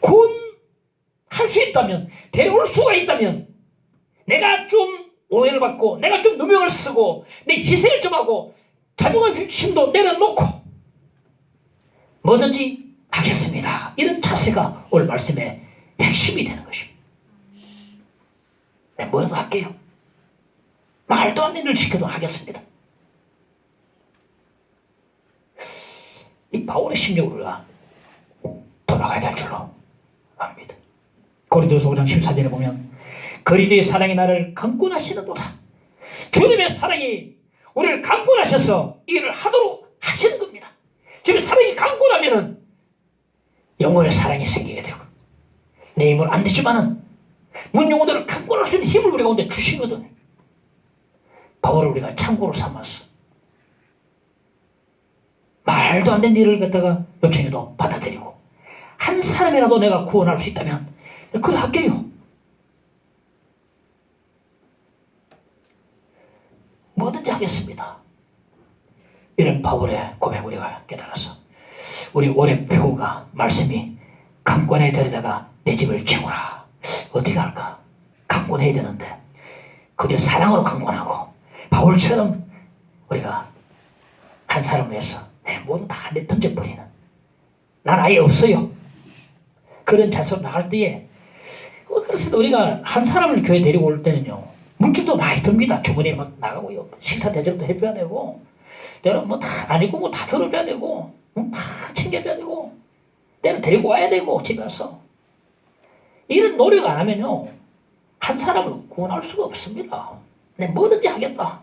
A: 구원할 수 있다면 데려올 수가 있다면 내가 좀 오해를 받고 내가 좀 누명을 쓰고 내 희생을 좀 하고 자존심도 내려놓고 뭐든지 하겠습니다. 이런 자세가 오늘 말씀의 핵심이 되는 것입니다. 내가 뭐라도 할게요. 말도 안 되는 일 시켜도 하겠습니다. 이 바울의 심령으로 돌아가야 될 줄로 압니다. 고린도서 5장 14절에 보면 그리스도의 사랑이 나를 강권하시는도다. 주님의 사랑이 우리를 강권하셔서 이 일을 하도록 하시는 겁니다. 주님의 사랑이 강권하면은 영혼의 사랑이 생기게 되고 내 힘은 안 되지만은 문 영혼들을 강권할 수 있는 힘을 우리 가운데 주시거든요. 바울을 우리가 참고로 삼아서 말도 안 되는 일을 갖다가 요청해도 받아들이고 한 사람이라도 내가 구원할 수 있다면 그래 할게요. 뭐든지 하겠습니다. 이런 바울의 고백 우리가 깨달아서 우리 올해 표가 말씀이 강권에 데려다가 내 집을 채우라. 어떻게 할까? 강권해야 되는데 그저 사랑으로 강권하고 바울처럼 우리가 한 사람을 위해서 내 모든 다 던져버리는 난 아예 없어요. 그런 자세로 나갈 때에 그래서 우리가 한 사람을 교회 데리고 올 때는요 물질도 많이 듭니다. 주머니에 막 나가고요. 식사 대접도 해줘야 되고 내가 뭐 다 안 입고 뭐 다 들어줘야 되고 다 챙겨줘야 되고 내가 데리고 와야 되고 집에 와서 이런 노력 안 하면요 한 사람을 구원할 수가 없습니다. 네, 뭐든지 하겠다.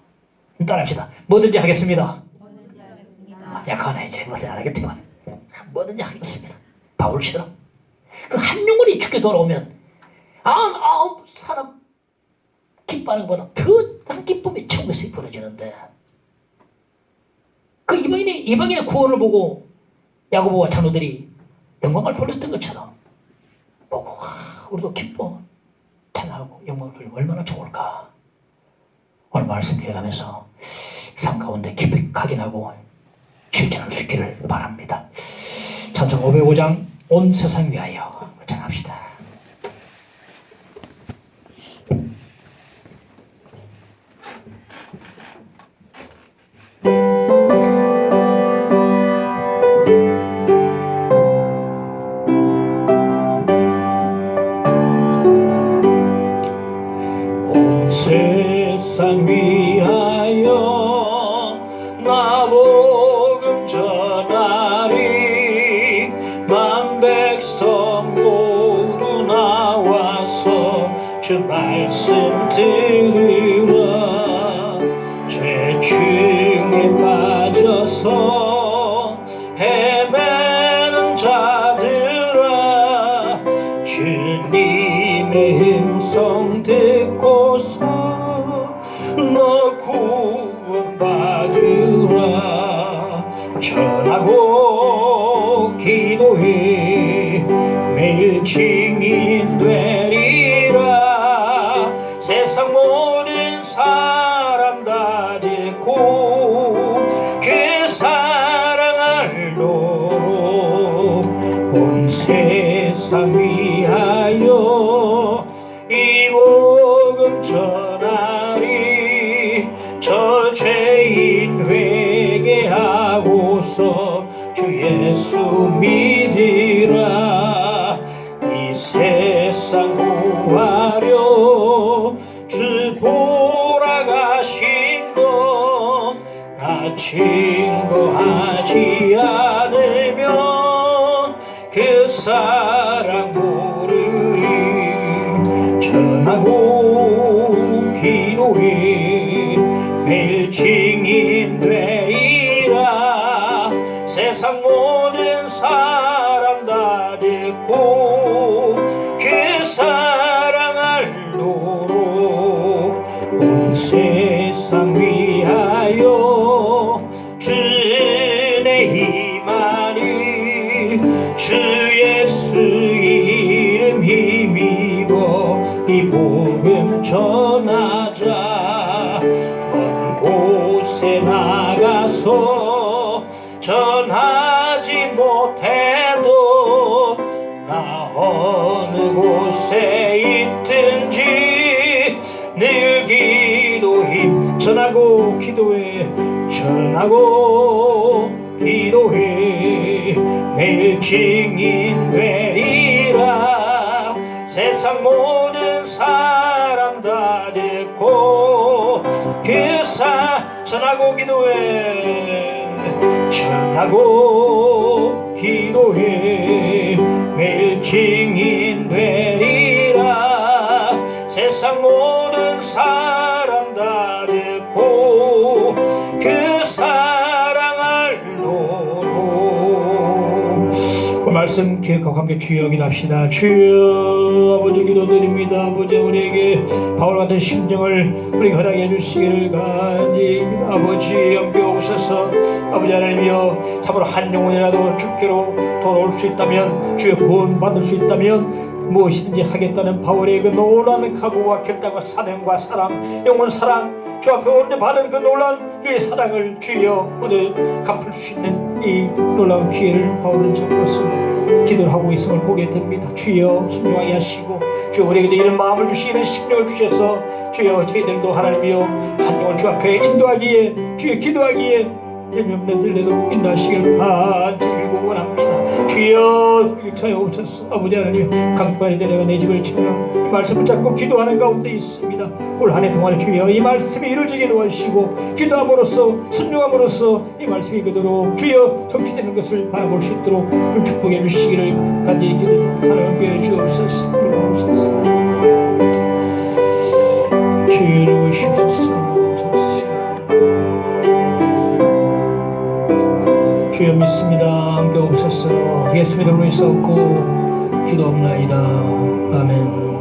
A: 따라합시다. 뭐든지 하겠습니다.
B: 뭐든지 하겠습니다.
A: 약하네 이제 뭐든지 안 하겠지만 뭐든지 하겠습니다. 바울처럼 그 한 영혼이 죽게 돌아오면 아홉 사람 기뻐하는 것보다 더한 기쁨이 천국에서 벌어지는데 그 이방인의 구원을 보고 야고보와 장로들이 영광을 돌렸던 것처럼 보고 우리도 기뻐 찬양하고 영광을 돌리면 얼마나 좋을까. 오늘 말씀 해가면서 삶 가운데 깊이 각인하고 실천할 수 있기를 바랍니다. 찬송 505장 온 세상 위하여 찬양합시다. 온 세상 위하여 나 복음 전하리 만 백성 모두 나와서 주 말씀 들으라 죄중에 빠져서 헤매는 자들아 주님의 음성 듣고서 너 구원받으라 전하고 기도해 매일 증인 되리라 세상 모든 사람 다 듣고 그 사랑 알도록 온 세상 위하여 이 복음 전하리 저 죄인 회개하고서 주 예수 믿으라 이 세상 구하려 주 돌아가신 것 나 증거하지 않으면 그 사랑 모르리 전하고 기도해 매일 증인 되리라 세상 모든 사람 다 듣고 그 사랑 알도록 온 세상 위하여 주 은혜 임하니 주 예수 이름 힘입어 이 복음 전하자 먼 곳에 나가서 전하지 못해도 나 어느 곳에 있든지 늘 기도히 전하고 기도해 전하고 기도해 매일 증인 되리라 세상 모든 사람 다 듣고 그 전하고 기도해 전하고 기도해 매일 증인 되리라 세상 모든 사람 다 듣고 그 사랑 알도록 말씀 기억하고 함께 주여 기도합시다. 주여 아버지 기도드립니다. 아버지 우리에게 바울 같은 심정을 우리에게 허락해 주시기를 간절히 아버지 염려하옵소서. 아버지 하나님이여 참으로 한 영혼이라도 주께로 돌아올 수 있다면 주여 구원 받을 수 있다면 무엇이든지 하겠다는 바울의 그 놀라운 각오와 결단과 사명과 사랑 영원 사랑 주 앞에 오늘 받은 그 놀라운 그 사랑을 주여 오늘 갚을 수 있는 이 놀라운 기회를 바울은 잡았으며 기도를 하고 있음을 보게 됩니다. 주여 순종하게 하시고 주여 우리에게도 이런 마음을 주시기는 심령을 주셔서 주여 저희들도 하나님이여 한 영혼 주 앞에 인도하기에 주여 기도하기에 예명된 들레도 인도하시길 간절히 원합니다. 주여 육차여오셔서 아버지 하나님 강빨이 내가 내 집을 지으라 이 말씀을 잡고 기도하는 가운데 있습니다. 올 한 해 동안에 주여 이 말씀이 이루어지게 도와주시고 기도함으로써 순종함으로써 이 말씀이 그대로 주여 성취되는 것을 바라볼 수 있도록 좀 축복해 주시기를 간절히 기도합니다. 하나님께 주옵소서. 주여 주옵소서. 주여 믿습니다. 함께 오셔서 예수 믿음으로 있었고 기도합나이다. 아멘.